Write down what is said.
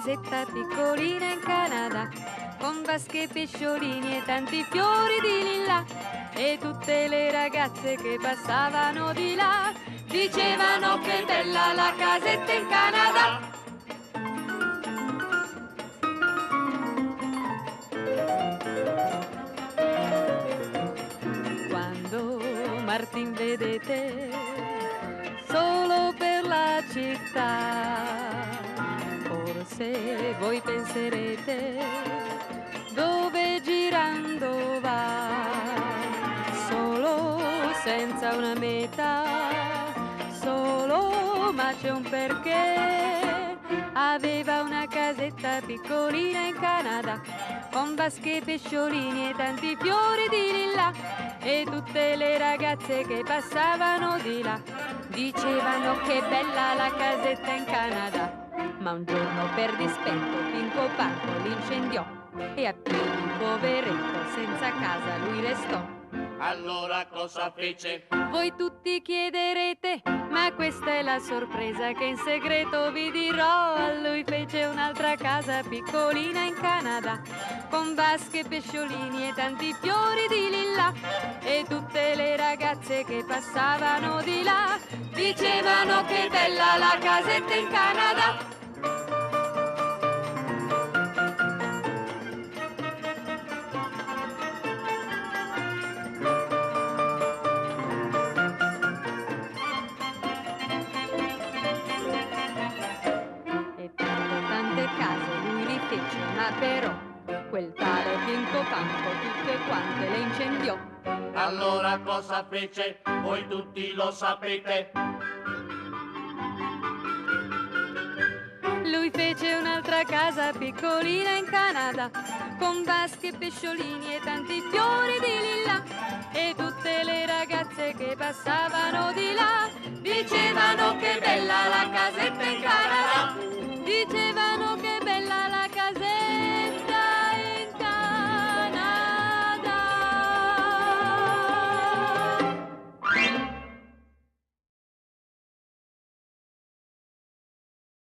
casetta piccolina in Canada, con vasche e pesciolini e tanti fiori di lilla, e tutte le ragazze che passavano di là dicevano che bella la casetta in Canada. Quando Martin vedete solo per la città, forse voi penserete dove girando va, solo senza una meta, solo ma c'è un perché. Aveva una casetta piccolina in Canada, con vasche e pesciolini e tanti fiori di lilla, e tutte le ragazze che passavano di là dicevano che bella la casetta in Canada. Ma un giorno per dispetto Pinco Panco l'incendiò, e a piedi poveretto senza casa lui restò. Allora cosa fece? Voi tutti chiederete, ma questa è la sorpresa che in segreto vi dirò. Lui fece un'altra casa piccolina in Canada, con vasche, pesciolini e tanti fiori di lilla, e tutte le ragazze che passavano di là dicevano che bella la casetta in Canada. Ma però quel tale Pinco Panco tutte quante le incendiò. Allora cosa fece? Voi tutti lo sapete. Lui fece un'altra casa piccolina in Canada, con vasche, pesciolini e tanti fiori di lilla, e tutte le ragazze che passavano di là dicevano che bella la casetta in Canada.